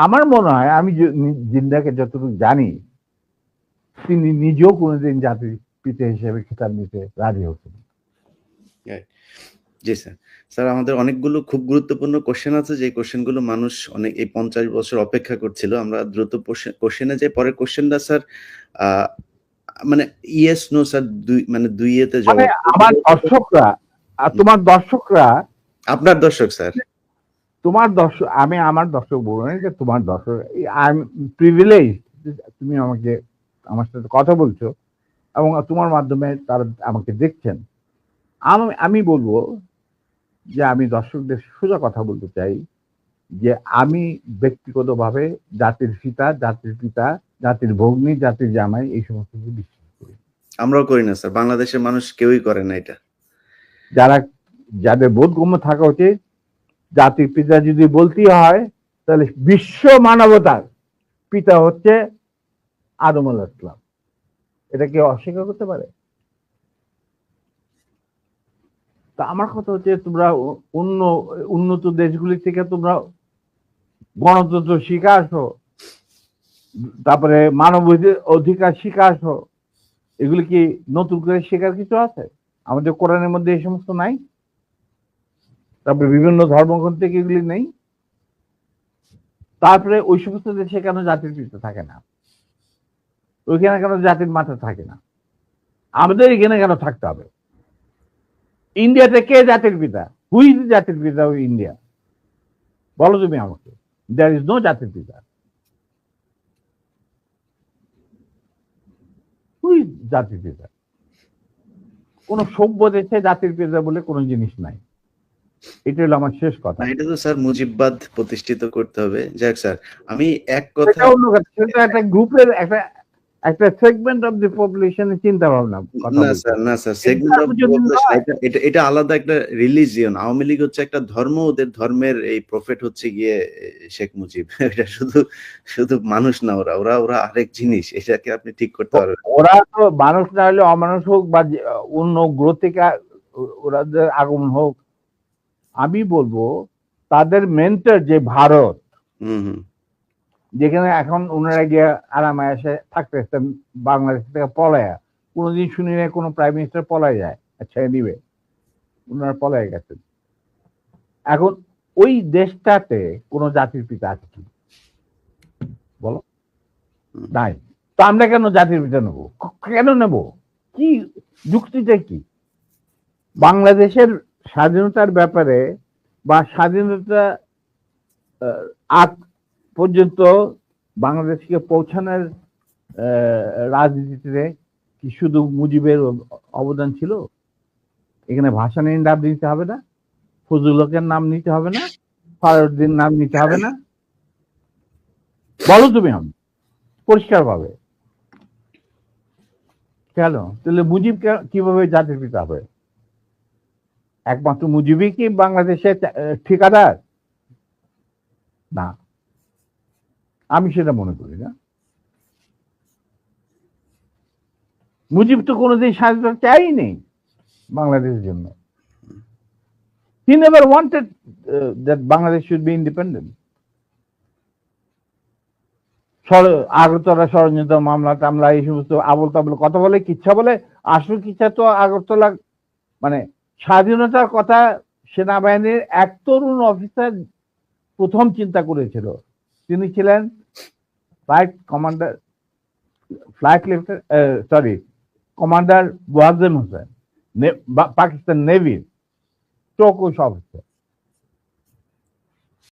আমার মনে হয় আমি জিন্দাকে যতটুকু জানি তিনি নিজেও কোনোদিন জাতির পিতা হিসেবে খেতাব নিতে রাজি হতেন। জি স্যার। স্যার আমাদের অনেকগুলো খুব গুরুত্বপূর্ণ কোশ্চেন আছে, যে কোশ্চেনগুলো মানুষ অনেক এই 50 বছর অপেক্ষা করছিল। আমরা দ্রুত কোশ্চেনে যাই। পরের কোশ্চেনটা স্যার মানে ইয়েস নো স্যার, দুই এতে জবাব। আমার দর্শকরা আর তোমার দর্শকরা, আপনার দর্শক স্যার, তোমার দর্শক, আমি আমার দর্শক বলবো না, যে তোমার দর্শক। আই এম প্রিভিলেজ, তুমি আমাকে আমার সাথে কথা বলছো এবং তোমার মাধ্যমে তারা আমাকে দেখছেন। আমি বলবো যে আমি দর্শকদের সোজা কথা বলতে চাই যে আমি ব্যক্তিগতভাবে জাতির পিতা, জাতির ভগ্নী, জাতির জামাই এই সমস্ত কিছু বিশ্বাস করি। আমরাও করি না স্যার, বাংলাদেশের মানুষ কেউই করে না এটা। যাদের বোধগম্য থাকা উচিত, জাতির পিতা যদি বলতেই হয় তাহলে বিশ্ব মানবতার পিতা হচ্ছে আদম আলাইহিস সালাম। এটা কেউ অস্বীকার করতে পারে? তা আমার কথা হচ্ছে, তোমরা উন্নত দেশগুলি থেকে তোমরা গণতন্ত্র শিখে আসো, তারপরে মানব অধিকার শিখে আসো। এগুলি কি নতুন করে শেখার কিছু আছে? আমাদের কোরআনের মধ্যে এই সমস্ত নাই? তারপরে বিভিন্ন ধর্মগ্রন্থ থেকে এগুলি নেই? তারপরে ওই সমস্ত দেশে কেন জাতির পিতা থাকে না? ওইখানে কেন জাতির মাথা থাকে না? আমাদের এখানে কেন থাকতে হবে? ইন্ডিয়াতে কে জাতির পিতা? হু ইজ জাতির পিতা অফ ইন্ডিয়া? বলো তুমি আমাকে। দেয়ার ইজ নো জাতির পিতা। হু ইজ জাতির পিতা? কোন সভ্য দেশে জাতির পিতা বলে কোনো জিনিস নাই। এটা হলো আমার শেষ কথা। এটা তো স্যার মুজিববাদ প্রতিষ্ঠিত করতে হবে। যাক স্যার, আমি এক কথা, অন্য কথা, সেটা একটা গ্রুপের একটা সেগমেন্ট অফ দি পপুলেশনের চিন্তা ভাবনা কথা না স্যার, না স্যার, সেগমেন্ট অফ পপুলেশন এটা আলাদা একটা রিলিজিয়ন। আওয়ামী লীগ হচ্ছে একটা ধর্ম, ওদের ধর্মের এই প্রফেট হচ্ছে গিয়ে শেখ মুজিব। এটা শুধু মানুষ না, ওরা আরেক জিনিস। এটাকে আপনি ঠিক করতে পারবেন। ওরা তো মানুষ না হলে অমানুষ হোক বা অন্য গ্রহ থেকে ওরাদের আগমন হোক, আমি বলবো তাদের মেন্টর যে ভারত, যেখানে এখন ওনারা গিয়ে আরামে এসে থাকতেছেন বাংলাদেশ থেকে পলায়া। কোনোদিন শুনি না কোনো প্রাইম মিনিস্টার পলায় যায়, ছেড়ে দিবে। ওনারা পলায় গেছেন। এখন ওই দেশটাতে কোনো জাতির পিতা আছে কি বলো? নাই। তো আমরা কেন জাতির পিতা নেবো? কেন নেব? কি যুক্তিটা কি? বাংলাদেশের স্বাধীনতার ব্যাপারে বা স্বাধীনতা আগ পর্যন্ত বাংলাদেশকে পৌঁছানোর রাজনীতিতে কি শুধু মুজিবের অবদান ছিল? এখানে ভাসানীর নাম নিতে হবে না? ফজলুল হকের নাম নিতে হবে না? ফারুদ্দিন নাম নিতে হবে না? বলো তুমি আমি পরিষ্কার ভাবে। কেন তাহলে মুজিব কিভাবে জাতির পিতা হবে? একমাত্র মুজিবই কি বাংলাদেশের ঠিকাদার? না, আমি সেটা মনে করি না। মুজিব তো কোনোদিন স্বাধীনতা চাইনি বাংলাদেশের জন্য। He never wanted that Bangladesh should be independent. Agartala ষড়যন্ত্র মামলা টামলা এই সমস্ত আবল তাবল কথা বলে, কিচ্ছা বলে। আসল কিচ্ছা তো আগরতলা, মানে স্বাধীনতার কথা সেনাবাহিনীর এক তরুণ অফিসার প্রথম চিন্তা করেছিল। তিনি ছিলেন কমান্ডার ওয়াজেম হোসেন, পাকিস্তান নেভির চৌকুশ অফিসার।